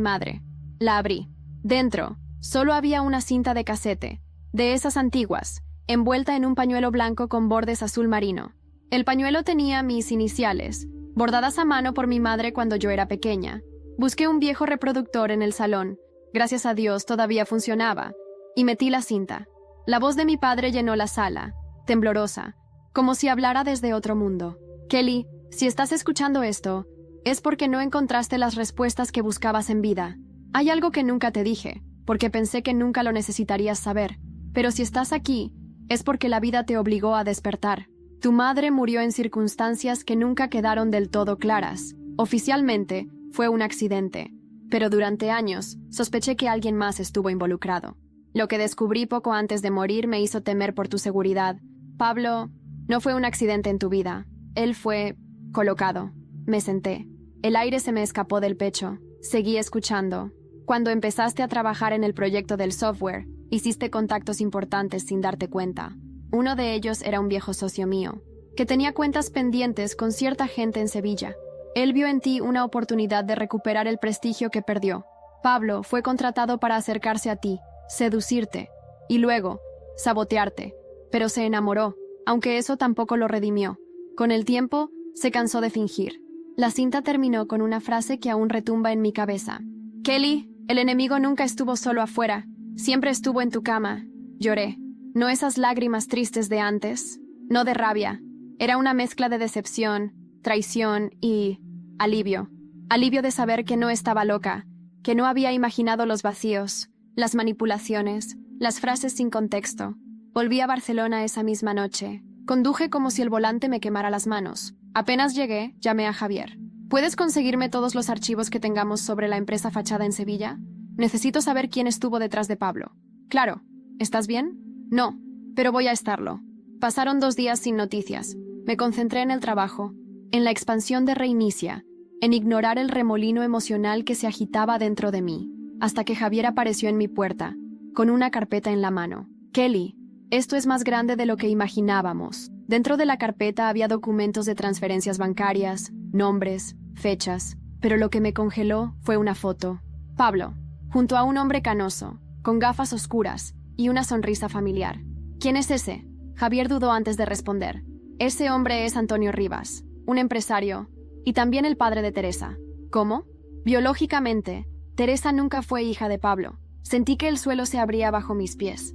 madre. La abrí. Dentro, solo había una cinta de casete, de esas antiguas, envuelta en un pañuelo blanco con bordes azul marino. El pañuelo tenía mis iniciales, bordadas a mano por mi madre cuando yo era pequeña. Busqué un viejo reproductor en el salón. Gracias a Dios todavía funcionaba. Y metí la cinta. La voz de mi padre llenó la sala, temblorosa, como si hablara desde otro mundo. Kelly, si estás escuchando esto, es porque no encontraste las respuestas que buscabas en vida. Hay algo que nunca te dije, porque pensé que nunca lo necesitarías saber. Pero si estás aquí, es porque la vida te obligó a despertar. Tu madre murió en circunstancias que nunca quedaron del todo claras. Oficialmente, fue un accidente, pero durante años sospeché que alguien más estuvo involucrado. Lo que descubrí poco antes de morir me hizo temer por tu seguridad. Pablo, no fue un accidente en tu vida. Él fue colocado. Me senté. El aire se me escapó del pecho. Seguí escuchando. Cuando empezaste a trabajar en el proyecto del software, hiciste contactos importantes sin darte cuenta. Uno de ellos era un viejo socio mío, que tenía cuentas pendientes con cierta gente en Sevilla. Él vio en ti una oportunidad de recuperar el prestigio que perdió. Pablo fue contratado para acercarse a ti, seducirte y luego sabotearte, pero se enamoró, aunque eso tampoco lo redimió. Con el tiempo, se cansó de fingir. La cinta terminó con una frase que aún retumba en mi cabeza. Kelly, el enemigo nunca estuvo solo afuera, siempre estuvo en tu cama. Lloré. No esas lágrimas tristes de antes, no de rabia. Era una mezcla de decepción, traición y alivio. Alivio de saber que no estaba loca, que no había imaginado los vacíos, las manipulaciones, las frases sin contexto. Volví a Barcelona esa misma noche. Conduje como si el volante me quemara las manos. Apenas llegué, llamé a Javier. ¿Puedes conseguirme todos los archivos que tengamos sobre la empresa fachada en Sevilla? Necesito saber quién estuvo detrás de Pablo. Claro. ¿Estás bien? No, pero voy a estarlo. Pasaron 2 días sin noticias. Me concentré en el trabajo, en la expansión de Reinicia, en ignorar el remolino emocional que se agitaba dentro de mí, hasta que Javier apareció en mi puerta, con una carpeta en la mano. Kelly, esto es más grande de lo que imaginábamos. Dentro de la carpeta había documentos de transferencias bancarias, nombres, fechas, pero lo que me congeló fue una foto. Pablo, junto a un hombre canoso, con gafas oscuras y una sonrisa familiar. ¿Quién es ese? Javier dudó antes de responder. Ese hombre es Antonio Rivas, un empresario, y también el padre de Teresa. ¿Cómo? Biológicamente, Teresa nunca fue hija de Pablo. Sentí que el suelo se abría bajo mis pies.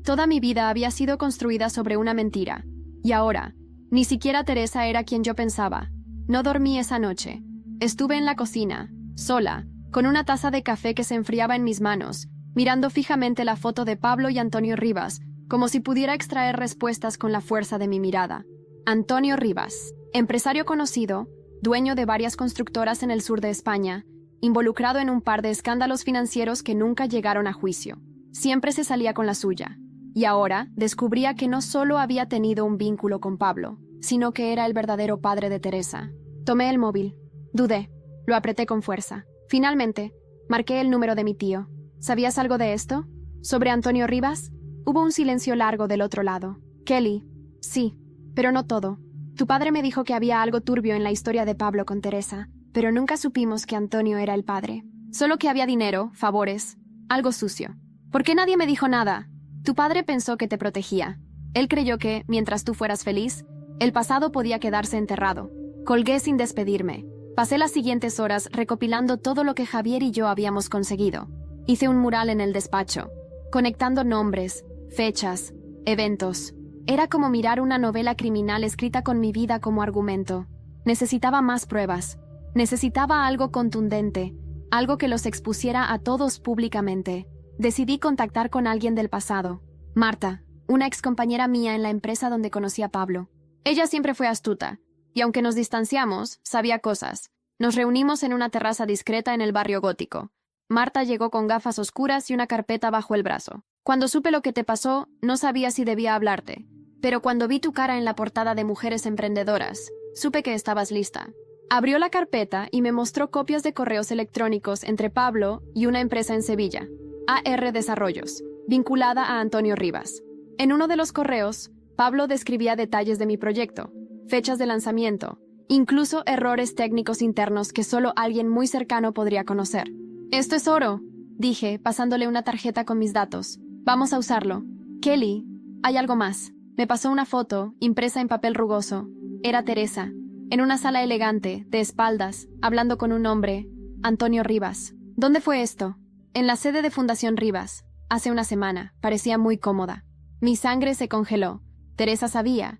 Toda mi vida había sido construida sobre una mentira. Y ahora, ni siquiera Teresa era quien yo pensaba. No dormí esa noche. Estuve en la cocina, sola, con una taza de café que se enfriaba en mis manos, mirando fijamente la foto de Pablo y Antonio Rivas, como si pudiera extraer respuestas con la fuerza de mi mirada. Antonio Rivas, empresario conocido, dueño de varias constructoras en el sur de España, involucrado en un par de escándalos financieros que nunca llegaron a juicio. Siempre se salía con la suya. Y ahora descubría que no solo había tenido un vínculo con Pablo, sino que era el verdadero padre de Teresa. Tomé el móvil. Dudé. Lo apreté con fuerza. Finalmente, marqué el número de mi tío. ¿Sabías algo de esto? ¿Sobre Antonio Rivas? Hubo un silencio largo del otro lado. Kelly. Sí, pero no todo. Tu padre me dijo que había algo turbio en la historia de Pablo con Teresa, pero nunca supimos que Antonio era el padre. Solo que había dinero, favores, algo sucio. ¿Por qué nadie me dijo nada? Tu padre pensó que te protegía. Él creyó que, mientras tú fueras feliz, el pasado podía quedarse enterrado. Colgué sin despedirme. Pasé las siguientes horas recopilando todo lo que Javier y yo habíamos conseguido. Hice un mural en el despacho, conectando nombres, fechas, eventos. Era como mirar una novela criminal escrita con mi vida como argumento. Necesitaba más pruebas. Necesitaba algo contundente, algo que los expusiera a todos públicamente. Decidí contactar con alguien del pasado. Marta, una excompañera mía en la empresa donde conocí a Pablo. Ella siempre fue astuta, y aunque nos distanciamos, sabía cosas. Nos reunimos en una terraza discreta en el barrio gótico. Marta llegó con gafas oscuras y una carpeta bajo el brazo. Cuando supe lo que te pasó, no sabía si debía hablarte. Pero cuando vi tu cara en la portada de Mujeres Emprendedoras, supe que estabas lista. Abrió la carpeta y me mostró copias de correos electrónicos entre Pablo y una empresa en Sevilla, AR Desarrollos, vinculada a Antonio Rivas. En uno de los correos, Pablo describía detalles de mi proyecto, fechas de lanzamiento, incluso errores técnicos internos que solo alguien muy cercano podría conocer. «Esto es oro», dije, pasándole una tarjeta con mis datos. «Vamos a usarlo». «Kelly, hay algo más». Me pasó una foto, impresa en papel rugoso. Era Teresa, en una sala elegante, de espaldas, hablando con un hombre, Antonio Rivas. ¿Dónde fue esto? En la sede de Fundación Rivas, hace una semana. Parecía muy cómoda. Mi sangre se congeló. Teresa sabía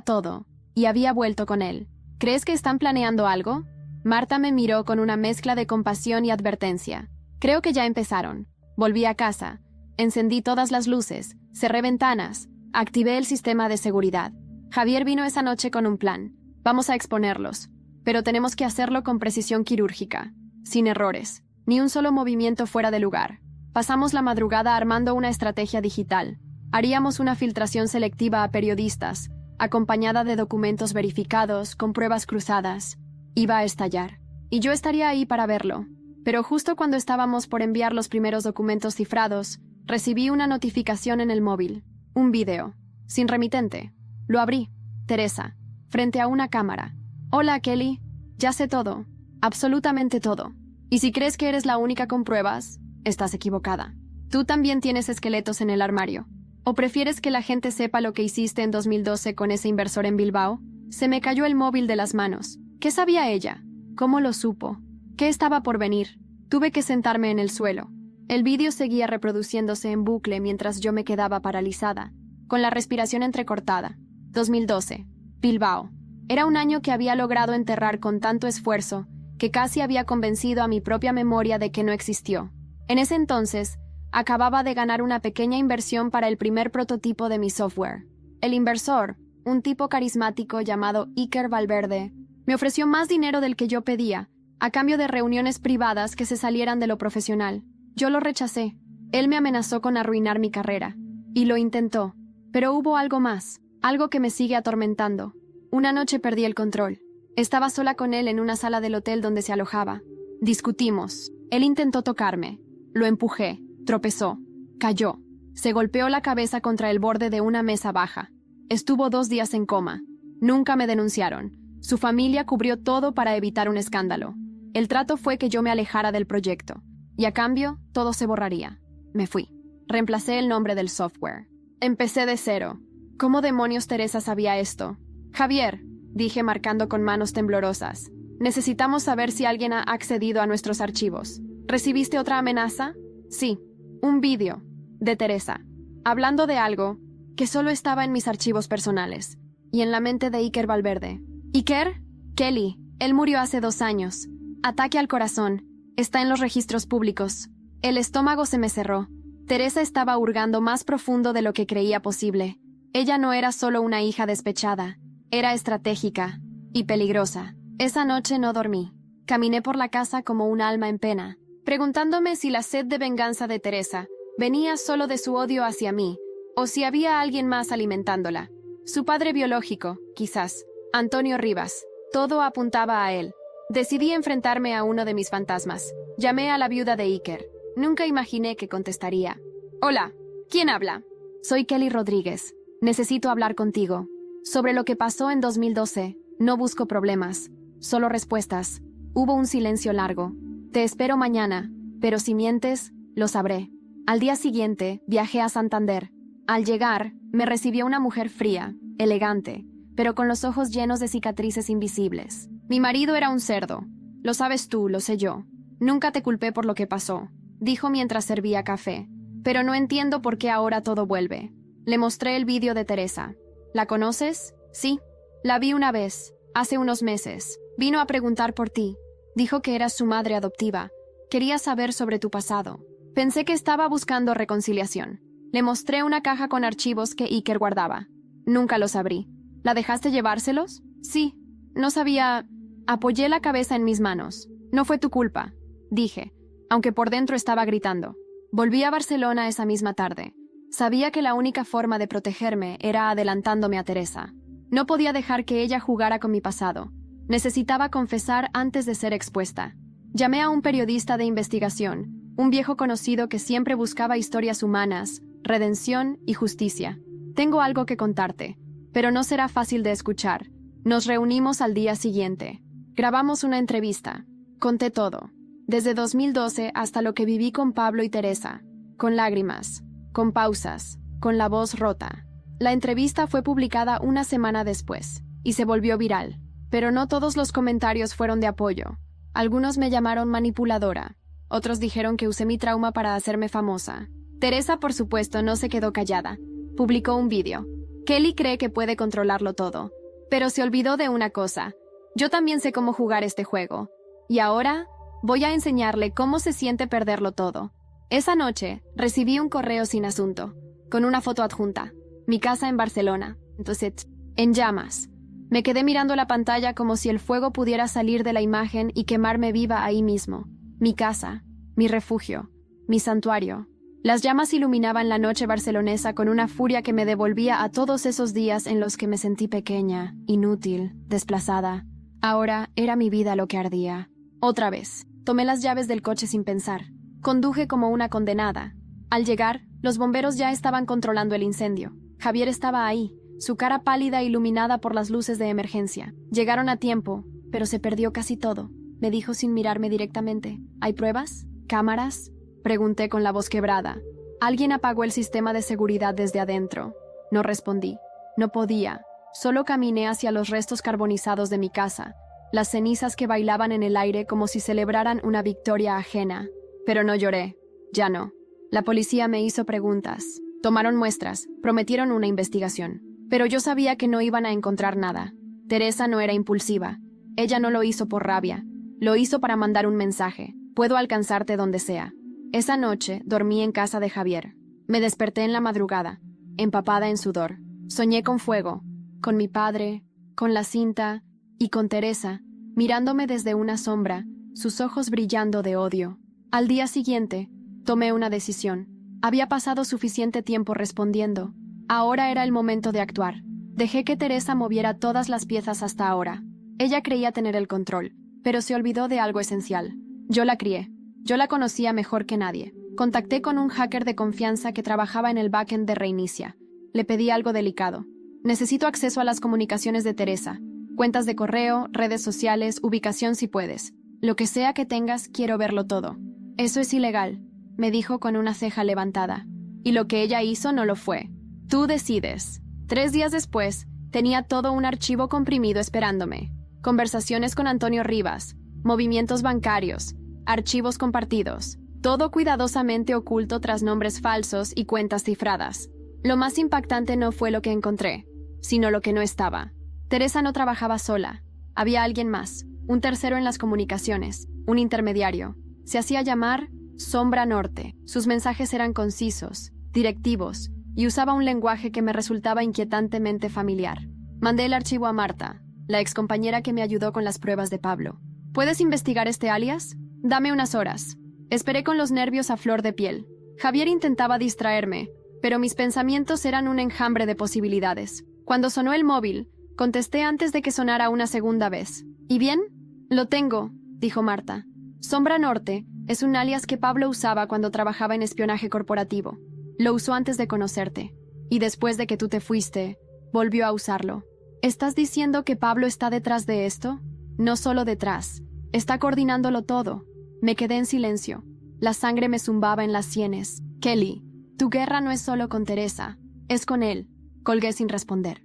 todo, y había vuelto con él. ¿Crees que están planeando algo? Marta me miró con una mezcla de compasión y advertencia. Creo que ya empezaron. Volví a casa. Encendí todas las luces, cerré ventanas, activé el sistema de seguridad. Javier vino esa noche con un plan. Vamos a exponerlos, pero tenemos que hacerlo con precisión quirúrgica, sin errores, ni un solo movimiento fuera de lugar. Pasamos la madrugada armando una estrategia digital. Haríamos una filtración selectiva a periodistas, acompañada de documentos verificados, con pruebas cruzadas. Iba a estallar, y yo estaría ahí para verlo. Pero justo cuando estábamos por enviar los primeros documentos cifrados, recibí una notificación en el móvil. Un video, sin remitente. Lo abrí. Teresa, frente a una cámara. «Hola, Kelly. Ya sé todo. Absolutamente todo. Y si crees que eres la única con pruebas, estás equivocada. Tú también tienes esqueletos en el armario. ¿O prefieres que la gente sepa lo que hiciste en 2012 con ese inversor en Bilbao?» Se me cayó el móvil de las manos. ¿Qué sabía ella? ¿Cómo lo supo? ¿Qué estaba por venir? Tuve que sentarme en el suelo. El vídeo seguía reproduciéndose en bucle mientras yo me quedaba paralizada, con la respiración entrecortada. 2012. Bilbao. Era un año que había logrado enterrar con tanto esfuerzo que casi había convencido a mi propia memoria de que no existió. En ese entonces, acababa de ganar una pequeña inversión para el primer prototipo de mi software. El inversor, un tipo carismático llamado Iker Valverde, me ofreció más dinero del que yo pedía, a cambio de reuniones privadas que se salieran de lo profesional. Yo lo rechacé. Él me amenazó con arruinar mi carrera. Y lo intentó. Pero hubo algo más, algo que me sigue atormentando. Una noche perdí el control. Estaba sola con él en una sala del hotel donde se alojaba. Discutimos. Él intentó tocarme. Lo empujé. Tropezó. Cayó. Se golpeó la cabeza contra el borde de una mesa baja. Estuvo 2 días en coma. Nunca me denunciaron. Su familia cubrió todo para evitar un escándalo. El trato fue que yo me alejara del proyecto. Y a cambio, todo se borraría. Me fui. Reemplacé el nombre del software. Empecé de cero. ¿Cómo demonios Teresa sabía esto? Javier, dije marcando con manos temblorosas. Necesitamos saber si alguien ha accedido a nuestros archivos. ¿Recibiste otra amenaza? Sí. Un vídeo. De Teresa. Hablando de algo que solo estaba en mis archivos personales. Y en la mente de Iker Valverde. ¿Iker? Kelly. Él murió hace 2 años. Ataque al corazón. Está en los registros públicos. El estómago se me cerró. Teresa estaba hurgando más profundo de lo que creía posible. Ella no era solo una hija despechada. Era estratégica y peligrosa. Esa noche no dormí. Caminé por la casa como un alma en pena, preguntándome si la sed de venganza de Teresa venía solo de su odio hacia mí, o si había alguien más alimentándola. Su padre biológico, quizás. Antonio Rivas. Todo apuntaba a él. Decidí enfrentarme a uno de mis fantasmas. Llamé a la viuda de Iker. Nunca imaginé que contestaría. «Hola, ¿quién habla?» «Soy Kelly Rodríguez. Necesito hablar contigo. Sobre lo que pasó en 2012, no busco problemas, solo respuestas». Hubo un silencio largo. «Te espero mañana, pero si mientes, lo sabré». Al día siguiente, viajé a Santander. Al llegar, me recibió una mujer fría, elegante, pero con los ojos llenos de cicatrices invisibles. Mi marido era un cerdo. Lo sabes tú, lo sé yo. Nunca te culpé por lo que pasó. dijo mientras servía café. Pero no entiendo por qué ahora todo vuelve. Le mostré el vídeo de Teresa. ¿La conoces? Sí. La vi una vez, hace unos meses. Vino a preguntar por ti. Dijo que eras su madre adoptiva. Quería saber sobre tu pasado. Pensé que estaba buscando reconciliación. Le mostré una caja con archivos que Iker guardaba. Nunca los abrí. ¿La dejaste llevárselos? Sí. No sabía... Apoyé la cabeza en mis manos. No fue tu culpa, dije, aunque por dentro estaba gritando. Volví a Barcelona esa misma tarde. Sabía que la única forma de protegerme era adelantándome a Teresa. No podía dejar que ella jugara con mi pasado. Necesitaba confesar antes de ser expuesta. Llamé a un periodista de investigación, un viejo conocido que siempre buscaba historias humanas, redención y justicia. Tengo algo que contarte, pero no será fácil de escuchar. Nos reunimos al día siguiente. Grabamos una entrevista. Conté todo. Desde 2012 hasta lo que viví con Pablo y Teresa. Con lágrimas, con pausas, con la voz rota. La entrevista fue publicada una semana después, y se volvió viral. Pero no todos los comentarios fueron de apoyo. Algunos me llamaron manipuladora. Otros dijeron que usé mi trauma para hacerme famosa. Teresa, por supuesto, no se quedó callada. Publicó un vídeo. Kelly cree que puede controlarlo todo. Pero se olvidó de una cosa. Yo también sé cómo jugar este juego. Y ahora voy a enseñarle cómo se siente perderlo todo. Esa noche recibí un correo sin asunto, con una foto adjunta. Mi casa en Barcelona. Entonces, en llamas. Me quedé mirando la pantalla como si el fuego pudiera salir de la imagen y quemarme viva ahí mismo. Mi casa, mi refugio, mi santuario. Las llamas iluminaban la noche barcelonesa con una furia que me devolvía a todos esos días en los que me sentí pequeña, inútil, desplazada. Ahora era mi vida lo que ardía. Otra vez, tomé las llaves del coche sin pensar. Conduje como una condenada. Al llegar, los bomberos ya estaban controlando el incendio. Javier estaba ahí, su cara pálida iluminada por las luces de emergencia. Llegaron a tiempo, pero se perdió casi todo. Me dijo sin mirarme directamente. ¿Hay pruebas? ¿Cámaras? Pregunté con la voz quebrada. Alguien apagó el sistema de seguridad desde adentro. No respondí. No podía. Solo caminé hacia los restos carbonizados de mi casa, las cenizas que bailaban en el aire como si celebraran una victoria ajena. Pero no lloré. Ya no. La policía me hizo preguntas. Tomaron muestras. Prometieron una investigación. Pero yo sabía que no iban a encontrar nada. Teresa no era impulsiva. Ella no lo hizo por rabia. Lo hizo para mandar un mensaje. Puedo alcanzarte donde sea. Esa noche dormí en casa de Javier. Me desperté en la madrugada, empapada en sudor. Soñé con fuego, con mi padre, con la cinta y con Teresa, mirándome desde una sombra, sus ojos brillando de odio. Al día siguiente, tomé una decisión. Había pasado suficiente tiempo respondiendo. Ahora era el momento de actuar. Dejé que Teresa moviera todas las piezas hasta ahora. Ella creía tener el control, pero se olvidó de algo esencial. Yo la crié. Yo la conocía mejor que nadie. Contacté con un hacker de confianza que trabajaba en el backend de Reinicia. Le pedí algo delicado. Necesito acceso a las comunicaciones de Teresa. Cuentas de correo, redes sociales, ubicación si puedes. Lo que sea que tengas, quiero verlo todo. Eso es ilegal, me dijo con una ceja levantada. Y lo que ella hizo no lo fue. Tú decides. 3 días después, tenía todo un archivo comprimido esperándome. Conversaciones con Antonio Rivas, movimientos bancarios, archivos compartidos, todo cuidadosamente oculto tras nombres falsos y cuentas cifradas. Lo más impactante no fue lo que encontré, sino lo que no estaba. Teresa no trabajaba sola. Había alguien más, un tercero en las comunicaciones, un intermediario. Se hacía llamar Sombra Norte. Sus mensajes eran concisos, directivos, y usaba un lenguaje que me resultaba inquietantemente familiar. Mandé el archivo a Marta, la excompañera que me ayudó con las pruebas de Pablo. ¿Puedes investigar este alias? Dame unas horas. Esperé con los nervios a flor de piel. Javier intentaba distraerme, pero mis pensamientos eran un enjambre de posibilidades. Cuando sonó el móvil, contesté antes de que sonara una segunda vez. ¿Y bien? Lo tengo, dijo Marta. Sombra Norte es un alias que Pablo usaba cuando trabajaba en espionaje corporativo. Lo usó antes de conocerte. Y después de que tú te fuiste, volvió a usarlo. ¿Estás diciendo que Pablo está detrás de esto? No solo detrás. Está coordinándolo todo. Me quedé en silencio. La sangre me zumbaba en las sienes. Kelly, tu guerra no es solo con Teresa, es con él. Colgué sin responder.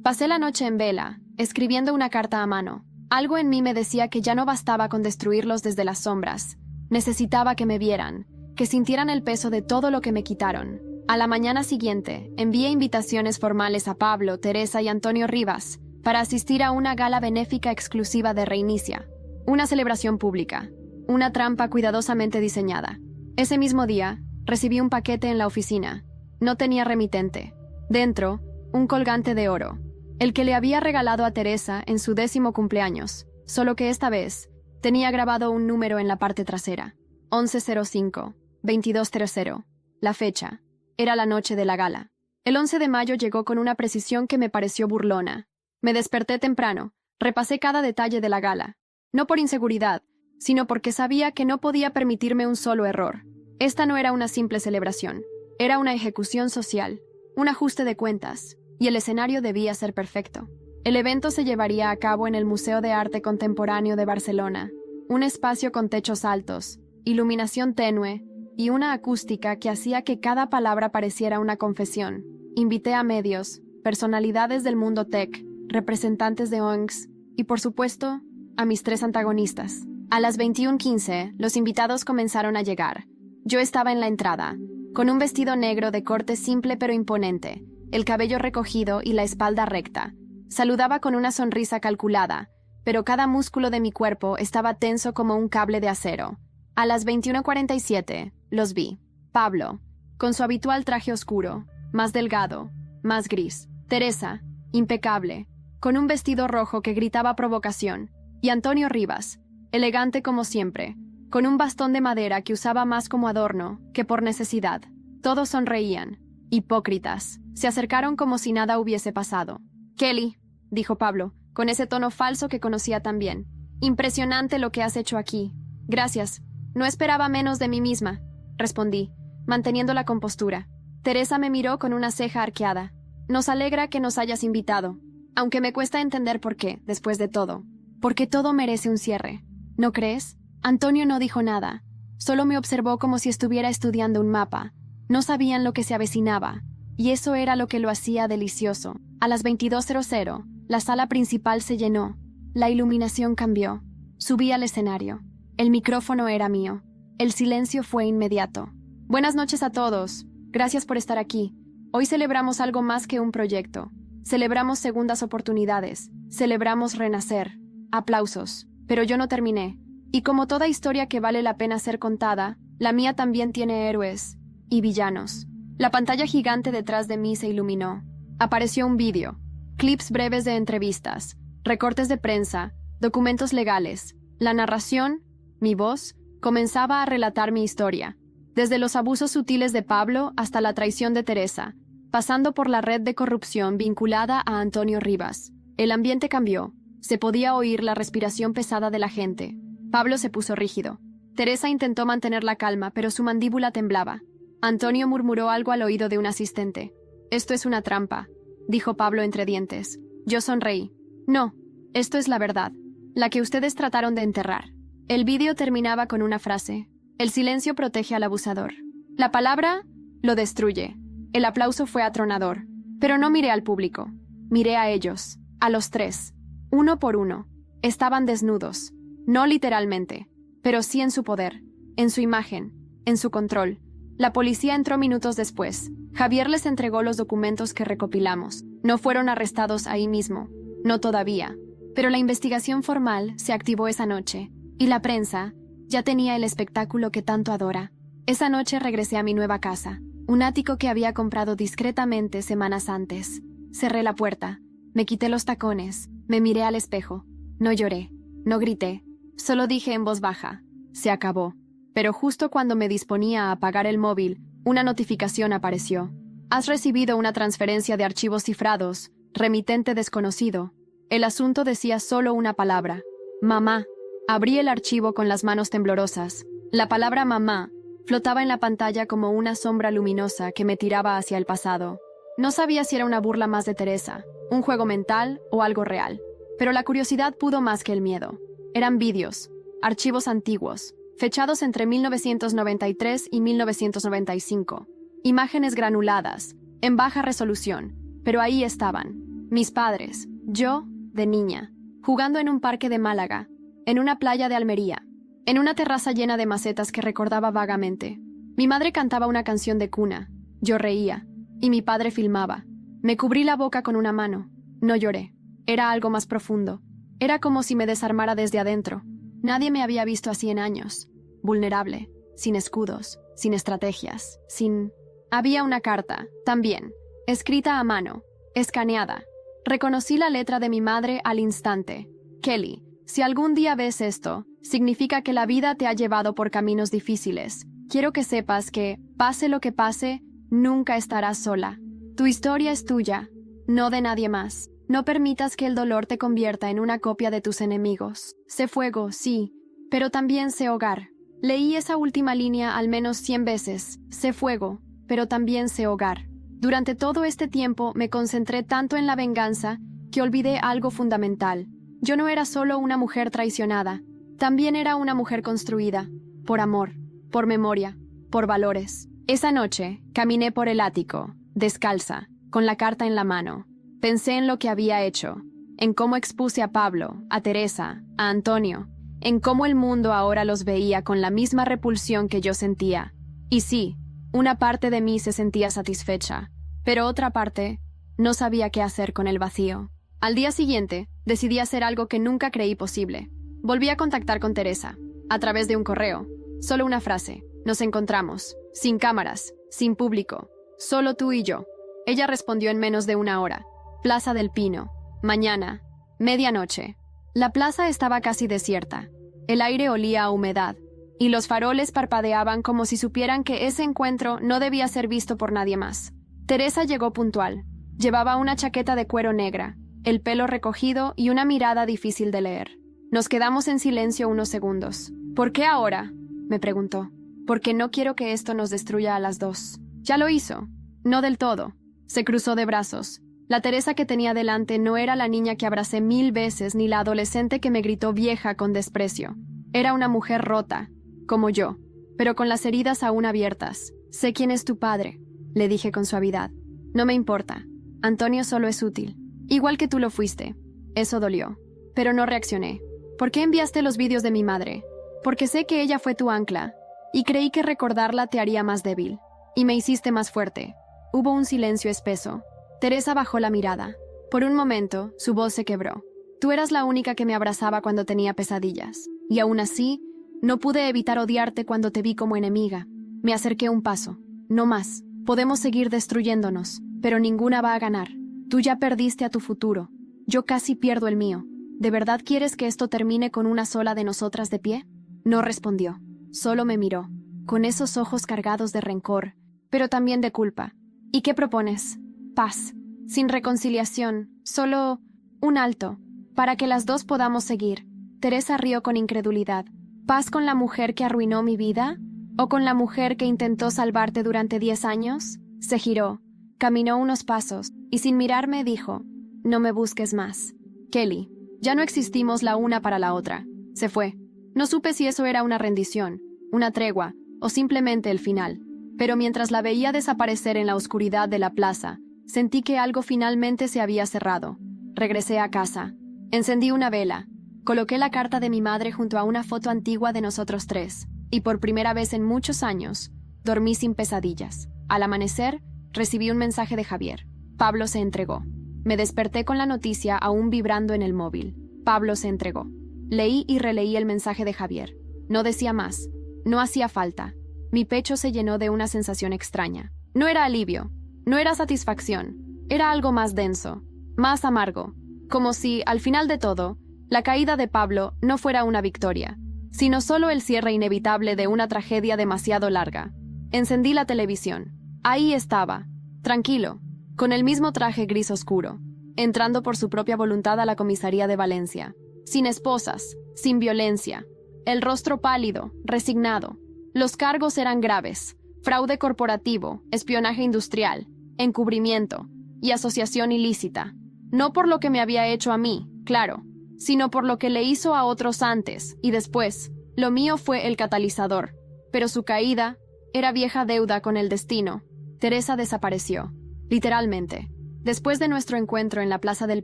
Pasé la noche en vela, escribiendo una carta a mano. Algo en mí me decía que ya no bastaba con destruirlos desde las sombras. Necesitaba que me vieran, que sintieran el peso de todo lo que me quitaron. A la mañana siguiente, envié invitaciones formales a Pablo, Teresa y Antonio Rivas para asistir a una gala benéfica exclusiva de Reinicia, una celebración pública, una trampa cuidadosamente diseñada. Ese mismo día, recibí un paquete en la oficina. No tenía remitente. Dentro, un colgante de oro, el que le había regalado a Teresa en su 10º cumpleaños, solo que esta vez tenía grabado un número en la parte trasera: 1105-2200. La fecha era la noche de la gala. El 11 de mayo llegó con una precisión que me pareció burlona. Me desperté temprano, repasé cada detalle de la gala, no por inseguridad, sino porque sabía que no podía permitirme un solo error. Esta no era una simple celebración, era una ejecución social, un ajuste de cuentas, y el escenario debía ser perfecto. El evento se llevaría a cabo en el Museo de Arte Contemporáneo de Barcelona, un espacio con techos altos, iluminación tenue y una acústica que hacía que cada palabra pareciera una confesión. Invité a medios, personalidades del mundo tech, representantes de ONGs y, por supuesto, a mis 3 antagonistas. A las 21:15, los invitados comenzaron a llegar. Yo estaba en la entrada, con un vestido negro de corte simple pero imponente, el cabello recogido y la espalda recta. Saludaba con una sonrisa calculada, pero cada músculo de mi cuerpo estaba tenso como un cable de acero. A las 21:47, los vi. Pablo, con su habitual traje oscuro, más delgado, más gris. Teresa, impecable, con un vestido rojo que gritaba provocación. Y Antonio Rivas, elegante como siempre, con un bastón de madera que usaba más como adorno que por necesidad. Todos sonreían. Hipócritas. Se acercaron como si nada hubiese pasado. «Kelly», dijo Pablo, con ese tono falso que conocía tan bien. «Impresionante lo que has hecho aquí». «Gracias. No esperaba menos de mí misma», respondí, manteniendo la compostura. Teresa me miró con una ceja arqueada. «Nos alegra que nos hayas invitado, aunque me cuesta entender por qué, después de todo. Porque todo merece un cierre. ¿No crees?» Antonio no dijo nada. Solo me observó como si estuviera estudiando un mapa. No sabían lo que se avecinaba, y eso era lo que lo hacía delicioso. A las 22:00, la sala principal se llenó. La iluminación cambió. Subí al escenario. El micrófono era mío. El silencio fue inmediato. «Buenas noches a todos. Gracias por estar aquí. Hoy celebramos algo más que un proyecto. Celebramos segundas oportunidades. Celebramos renacer. Aplausos. Pero yo no terminé. Y como toda historia que vale la pena ser contada, la mía también tiene héroes y villanos». La pantalla gigante detrás de mí se iluminó. Apareció un vídeo, clips breves de entrevistas, recortes de prensa, documentos legales. La narración, mi voz, comenzaba a relatar mi historia, desde los abusos sutiles de Pablo hasta la traición de Teresa, pasando por la red de corrupción vinculada a Antonio Rivas. El ambiente cambió. Se podía oír la respiración pesada de la gente. Pablo se puso rígido. Teresa intentó mantener la calma, pero su mandíbula temblaba. Antonio murmuró algo al oído de un asistente. «Esto es una trampa», dijo Pablo entre dientes. Yo sonreí. «No, esto es la verdad, la que ustedes trataron de enterrar». El vídeo terminaba con una frase: «El silencio protege al abusador. La palabra lo destruye». El aplauso fue atronador. Pero no miré al público. Miré a ellos, a los 3. Uno por uno. Estaban desnudos. No literalmente, pero sí en su poder, en su imagen, en su control. La policía entró minutos después. Javier les entregó los documentos que recopilamos. No fueron arrestados ahí mismo. No todavía. Pero la investigación formal se activó esa noche. Y la prensa ya tenía el espectáculo que tanto adora. Esa noche regresé a mi nueva casa. Un ático que había comprado discretamente semanas antes. Cerré la puerta. Me quité los tacones. Me miré al espejo. No lloré. No grité. Solo dije en voz baja: «Se acabó». Pero justo cuando me disponía a apagar el móvil, una notificación apareció. «Has recibido una transferencia de archivos cifrados. Remitente desconocido». El asunto decía solo una palabra: «Mamá». Abrí el archivo con las manos temblorosas. La palabra «mamá» flotaba en la pantalla como una sombra luminosa que me tiraba hacia el pasado. No sabía si era una burla más de Teresa, un juego mental o algo real. Pero la curiosidad pudo más que el miedo. Eran vídeos, archivos antiguos, fechados entre 1993 y 1995. Imágenes granuladas, en baja resolución, pero ahí estaban. Mis padres, yo, de niña, jugando en un parque de Málaga, en una playa de Almería, en una terraza llena de macetas que recordaba vagamente. Mi madre cantaba una canción de cuna. Yo reía. Y mi padre filmaba. Me cubrí la boca con una mano. No lloré. Era algo más profundo. Era como si me desarmara desde adentro. Nadie me había visto así en años. Vulnerable, sin escudos, sin estrategias, sin... Había una carta, también, escrita a mano, escaneada. Reconocí la letra de mi madre al instante. Kelly, si algún día ves esto, significa que la vida te ha llevado por caminos difíciles. Quiero que sepas que, pase lo que pase, nunca estarás sola. Tu historia es tuya, no de nadie más. No permitas que el dolor te convierta en una copia de tus enemigos. Sé fuego, sí, pero también sé hogar. Leí esa última línea al menos 100 veces. Sé fuego, pero también sé hogar. Durante todo este tiempo me concentré tanto en la venganza que olvidé algo fundamental. Yo no era solo una mujer traicionada, también era una mujer construida, por amor, por memoria, por valores. Esa noche, caminé por el ático, descalza, con la carta en la mano. Pensé en lo que había hecho, en cómo expuse a Pablo, a Teresa, a Antonio, en cómo el mundo ahora los veía con la misma repulsión que yo sentía. Y sí, una parte de mí se sentía satisfecha, pero otra parte no sabía qué hacer con el vacío. Al día siguiente, decidí hacer algo que nunca creí posible. Volví a contactar con Teresa, a través de un correo. Solo una frase. Nos encontramos, sin cámaras, sin público, solo tú y yo. Ella respondió en menos de una hora. Plaza del Pino. Mañana. Medianoche. La plaza estaba casi desierta. El aire olía a humedad, y los faroles parpadeaban como si supieran que ese encuentro no debía ser visto por nadie más. Teresa llegó puntual. Llevaba una chaqueta de cuero negra, el pelo recogido y una mirada difícil de leer. Nos quedamos en silencio unos segundos. ¿Por qué ahora?, me preguntó. Porque no quiero que esto nos destruya a las dos. Ya lo hizo. No del todo. Se cruzó de brazos. La Teresa que tenía delante no era la niña que abracé 1000 veces ni la adolescente que me gritó vieja con desprecio. Era una mujer rota, como yo, pero con las heridas aún abiertas. Sé quién es tu padre, le dije con suavidad. No me importa. Antonio solo es útil. Igual que tú lo fuiste. Eso dolió. Pero no reaccioné. ¿Por qué enviaste los vídeos de mi madre? Porque sé que ella fue tu ancla, y creí que recordarla te haría más débil. Y me hiciste más fuerte. Hubo un silencio espeso. Teresa bajó la mirada. Por un momento, su voz se quebró. Tú eras la única que me abrazaba cuando tenía pesadillas. Y aún así, no pude evitar odiarte cuando te vi como enemiga. Me acerqué un paso. No más. Podemos seguir destruyéndonos, pero ninguna va a ganar. Tú ya perdiste a tu futuro. Yo casi pierdo el mío. ¿De verdad quieres que esto termine con una sola de nosotras de pie? No respondió. Solo me miró, con esos ojos cargados de rencor, pero también de culpa. ¿Y qué propones? Paz, sin reconciliación, solo un alto, para que las dos podamos seguir. Teresa rió con incredulidad. ¿Paz con la mujer que arruinó mi vida? ¿O con la mujer que intentó salvarte durante 10 años? Se giró, caminó unos pasos, y sin mirarme dijo, no me busques más. Kelly, ya no existimos la una para la otra. Se fue. No supe si eso era una rendición, una tregua, o simplemente el final. Pero mientras la veía desaparecer en la oscuridad de la plaza, sentí que algo finalmente se había cerrado. Regresé a casa. Encendí una vela. Coloqué la carta de mi madre junto a una foto antigua de nosotros tres. Y por primera vez en muchos años, dormí sin pesadillas. Al amanecer, recibí un mensaje de Javier. Pablo se entregó. Me desperté con la noticia aún vibrando en el móvil. Pablo se entregó. Leí y releí el mensaje de Javier. No decía más. No hacía falta. Mi pecho se llenó de una sensación extraña. No era alivio. No era satisfacción. Era algo más denso. Más amargo. Como si, al final de todo, la caída de Pablo no fuera una victoria, sino solo el cierre inevitable de una tragedia demasiado larga. Encendí la televisión. Ahí estaba, tranquilo, con el mismo traje gris oscuro, entrando por su propia voluntad a la comisaría de Valencia. Sin esposas, sin violencia. El rostro pálido, resignado. Los cargos eran graves: fraude corporativo, espionaje industrial, encubrimiento y asociación ilícita. No por lo que me había hecho a mí, claro, sino por lo que le hizo a otros antes y después. Lo mío fue el catalizador, pero su caída era vieja deuda con el destino. Teresa desapareció, literalmente. Después de nuestro encuentro en la Plaza del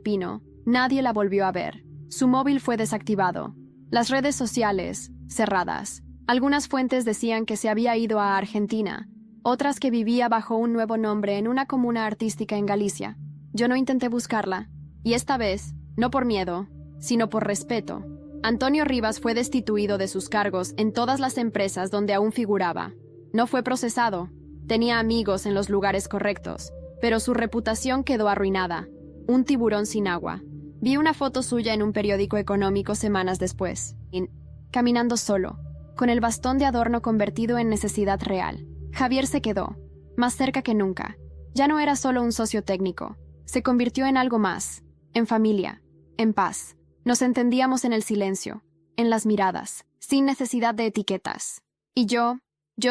Pino, nadie la volvió a ver. Su móvil fue desactivado, las redes sociales cerradas. Algunas fuentes decían que se había ido a Argentina, otras que vivía bajo un nuevo nombre en una comuna artística en Galicia. Yo no intenté buscarla, y esta vez, no por miedo, sino por respeto. Antonio Rivas fue destituido de sus cargos en todas las empresas donde aún figuraba. No fue procesado, tenía amigos en los lugares correctos, pero su reputación quedó arruinada. Un tiburón sin agua. Vi una foto suya en un periódico económico semanas después, caminando solo, con el bastón de adorno convertido en necesidad real. Javier se quedó, más cerca que nunca. Ya no era solo un socio técnico, se convirtió en algo más, en familia, en paz. Nos entendíamos en el silencio, en las miradas, sin necesidad de etiquetas. Y yo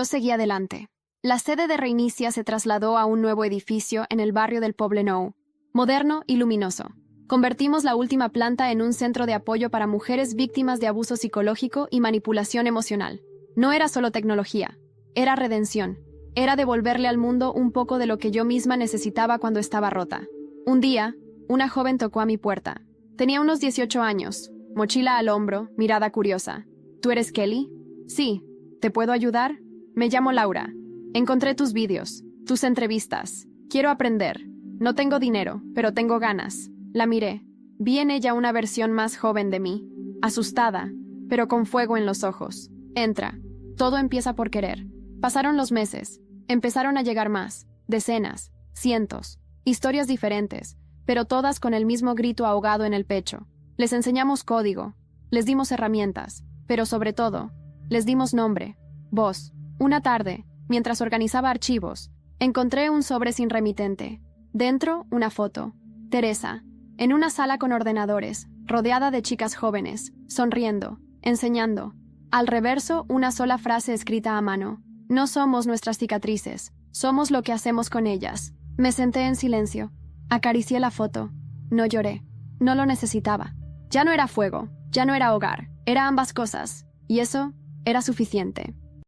seguí adelante. La sede de Reinicia se trasladó a un nuevo edificio en el barrio del Poblenou, moderno y luminoso. Convertimos la última planta en un centro de apoyo para mujeres víctimas de abuso psicológico y manipulación emocional. No era solo tecnología, era redención. Era devolverle al mundo un poco de lo que yo misma necesitaba cuando estaba rota. Un día, una joven tocó a mi puerta. Tenía unos 18 años, mochila al hombro, mirada curiosa. ¿Tú eres Kelly? Sí. ¿Te puedo ayudar? Me llamo Laura. Encontré tus vídeos, tus entrevistas. Quiero aprender. No tengo dinero, pero tengo ganas. La miré. Vi en ella una versión más joven de mí, asustada, pero con fuego en los ojos. Entra. Todo empieza por querer. Pasaron los meses. Empezaron a llegar más. Decenas, cientos. Historias diferentes, pero todas con el mismo grito ahogado en el pecho. Les enseñamos código. Les dimos herramientas. Pero sobre todo, les dimos nombre. Voz. Una tarde, mientras organizaba archivos, encontré un sobre sin remitente. Dentro, una foto. Teresa. En una sala con ordenadores, rodeada de chicas jóvenes, sonriendo, enseñando. Al reverso, una sola frase escrita a mano. No somos nuestras cicatrices, somos lo que hacemos con ellas. Me senté en silencio. Acaricié la foto. No lloré. No lo necesitaba. Ya no era fuego, ya no era hogar, era ambas cosas. Y eso era suficiente.